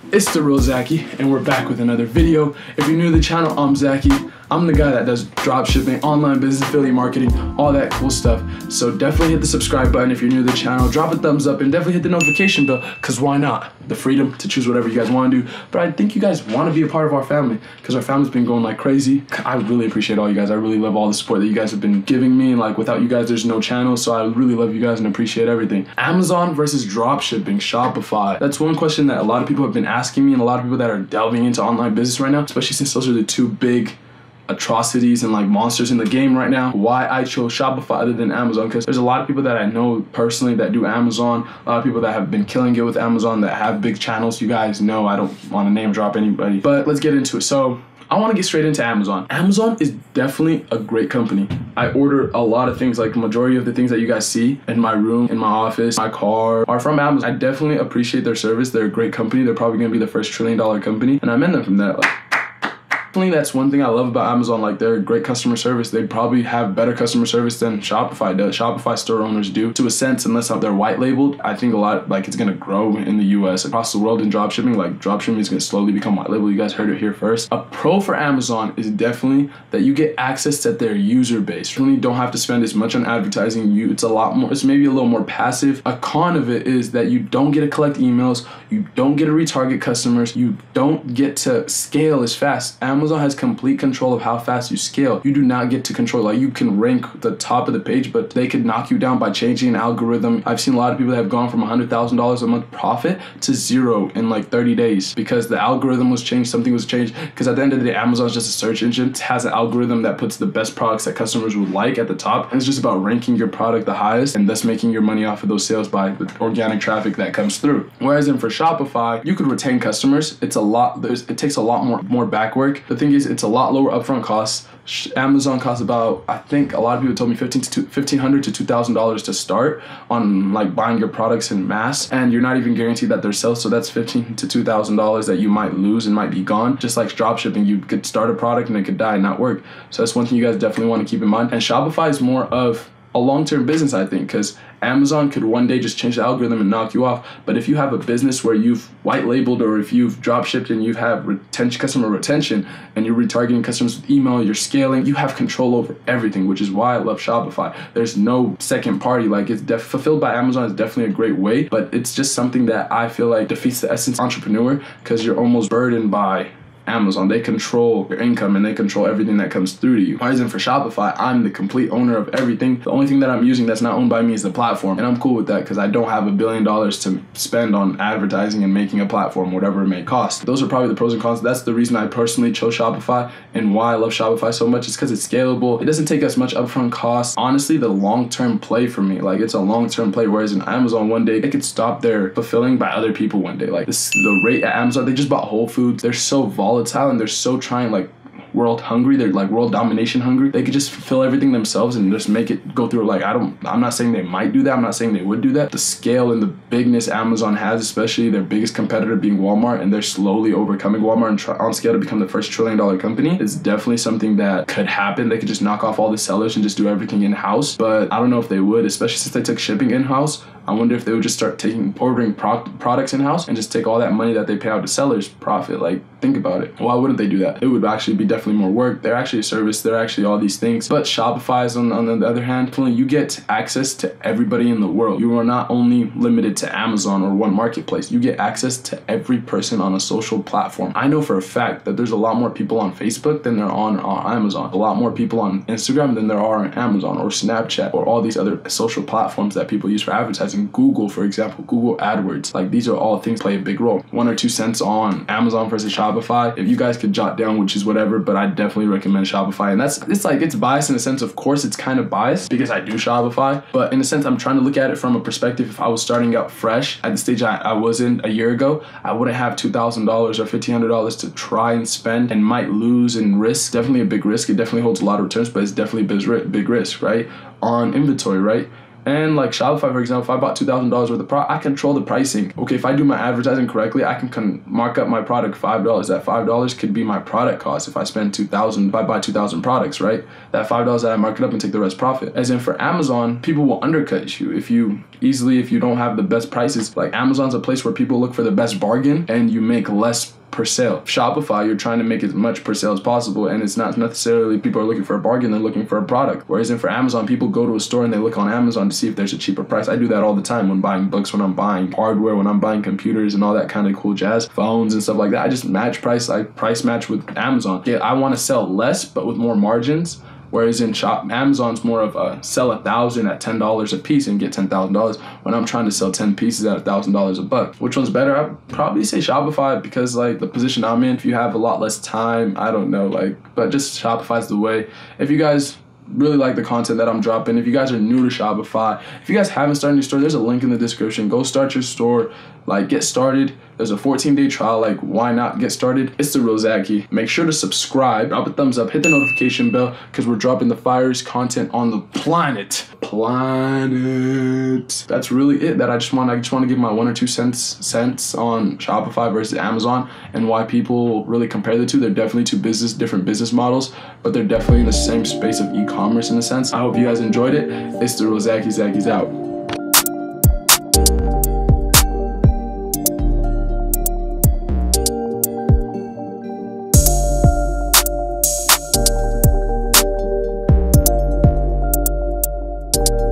It's the real Zaki, and we're back with another video. If you're new to the channel, I'm Zaki. I'm the guy that does drop shipping, online business, affiliate marketing, all that cool stuff. So definitely hit the subscribe button if you're new to the channel. Drop a thumbs up and definitely hit the notification bell, because why not? The freedom to choose whatever you guys want to do. But I think you guys want to be a part of our family, because our family's been going like crazy. I really appreciate all you guys. I really love all the support that you guys have been giving me. Like, without you guys, there's no channel. So I really love you guys and appreciate everything. Amazon versus drop shipping, Shopify. That's one question that a lot of people have been asking me, and a lot of people that are delving into online business right now, especially since those are the two big atrocities and like monsters in the game right now. Why I chose Shopify other than Amazon, because there's a lot of people that I know personally that do Amazon, a lot of people that have been killing it with Amazon, that have big channels. You guys know I don't want to name drop anybody, but let's get into it. So I want to get straight into Amazon. Amazon is definitely a great company. I order a lot of things, like the majority of the things that you guys see in my room, in my office, my car, are from Amazon. I definitely appreciate their service. They're a great company. They're probably going to be the first $1 trillion company, and I commend them from that. That's one thing I love about Amazon. Like, they're great customer service. They probably have better customer service than Shopify does. Shopify store owners do, to a sense, unless they're white labeled. I think a lot, like, it's gonna grow in the US, across the world in dropshipping. Like, dropshipping is gonna slowly become white label. You guys heard it here first. A pro for Amazon is definitely that you get access to their user base. You really don't have to spend as much on advertising. It's a lot more, it's maybe a little more passive. A con of it is that you don't get to collect emails, you don't get to retarget customers, you don't get to scale as fast. Amazon has complete control of how fast you scale. You do not get to control, like, you can rank the top of the page, but they could knock you down by changing an algorithm. I've seen a lot of people that have gone from $100,000 a month profit to zero in like 30 days because the algorithm was changed, something was changed. Because at the end of the day, Amazon's just a search engine. It has an algorithm that puts the best products that customers would like at the top, and it's just about ranking your product the highest and thus making your money off of those sales by the organic traffic that comes through. Whereas then for Shopify, you could retain customers. It's a lot, it takes a lot more back work. The thing is, it's a lot lower upfront costs. Amazon costs about, I think a lot of people told me $1,500 to $2,000 to start on like buying your products in mass, and you're not even guaranteed that they're sales. So that's $1,500 to $2,000 that you might lose and might be gone. Just like drop shipping, you could start a product and it could die and not work. So that's one thing you guys definitely want to keep in mind. And Shopify is more of a long-term business, I think, because Amazon could one day just change the algorithm and knock you off. But if you have a business where you've white labeled, or if you've drop shipped and you have customer retention, and you're retargeting customers with email, you're scaling, you have control over everything, which is why I love Shopify. There's no second party. Like, it's fulfilled by Amazon is definitely a great way, but it's just something that I feel like defeats the essence of entrepreneur, because you're almost burdened by Amazon. They control your income and they control everything that comes through to you. Whereas in for Shopify, I'm the complete owner of everything. The only thing that I'm using that's not owned by me is the platform, and I'm cool with that because I don't have $1 billion to spend on advertising and making a platform, whatever it may cost. Those are probably the pros and cons. That's the reason I personally chose Shopify, and why I love Shopify so much is because it's scalable. It doesn't take as much upfront cost. Honestly, the long-term play for me, like, it's a long-term play. Whereas in Amazon, one day they could stop their fulfilling by other people one day. Like, the rate at Amazon, they just bought Whole Foods. They're so volatile and they're so trying, like, world hungry. They're like world domination hungry. They could just fulfill everything themselves and just make it go through. Like, I'm not saying they might do that. I'm not saying they would do that. The scale and the bigness Amazon has, especially their biggest competitor being Walmart, and they're slowly overcoming Walmart and on scale to become the first $1 trillion company, is definitely something that could happen. They could just knock off all the sellers and just do everything in-house. But I don't know if they would, especially since they took shipping in-house. I wonder if they would just start ordering products in-house and just take all that money that they pay out to sellers profit. Like, think about it. Why wouldn't they do that? It would actually be definitely more work. They're actually a service. They're actually all these things. But Shopify is on the other hand, you get access to everybody in the world. You are not only limited to Amazon or one marketplace. You get access to every person on a social platform. I know for a fact that there's a lot more people on Facebook than there are on Amazon. A lot more people on Instagram than there are on Amazon or Snapchat or all these other social platforms that people use for advertising. Google, for example, Google AdWords. Like, these are all things play a big role. 1 or 2 cents on Amazon versus Shopify. If you guys could jot down, which is whatever, but I definitely recommend Shopify. And it's biased in a sense. Of course, it's kind of biased because I do Shopify, but in a sense, I'm trying to look at it from a perspective. If I was starting out fresh at the stage I was in a year ago, I wouldn't have $2,000 or $1,500 to try and spend, and might lose and risk. Definitely a big risk. It definitely holds a lot of returns, but it's definitely a big risk, right? On inventory, right? And like Shopify, for example, if I bought $2,000 worth of product, I control the pricing. Okay, if I do my advertising correctly, I can mark up my product $5. That $5 could be my product cost. If I spend $2,000, if I buy 2,000 products, right? That $5 that I mark it up and take the rest profit. As in for Amazon, people will undercut you if you don't have the best prices. Like Amazon's a place where people look for the best bargain and you make less per sale. Shopify, you're trying to make as much per sale as possible, and it's not necessarily people are looking for a bargain, they're looking for a product. Whereas in for Amazon, people go to a store and they look on Amazon to see if there's a cheaper price. I do that all the time when buying books, when I'm buying hardware, when I'm buying computers and all that kind of cool jazz, phones and stuff like that. I just match price, like price match with Amazon. Yeah, I want to sell less but with more margins. Whereas in Amazon's more of a sell 1,000 at $10 a piece and get $10,000 when I'm trying to sell 10 pieces at $1,000 a buck. Which one's better? I'd probably say Shopify because like the position I'm in, if you have a lot less time, I don't know, but just Shopify's the way. If you guys really like the content that I'm dropping, if you guys are new to Shopify, if you guys haven't started your store, there's a link in the description. Go start your store, like get started. There's a 14-day trial, like why not get started? It's the real Zaki. Make sure to subscribe, drop a thumbs up, hit the notification bell because we're dropping the finest content on the planet. That's really it. I just want to give my 1 or 2 cents on Shopify versus Amazon and why people really compare the two. They're definitely different business models, but they're definitely in the same space of e-commerce in a sense. I hope you guys enjoyed it. It's the real Zaki. Zaki's out.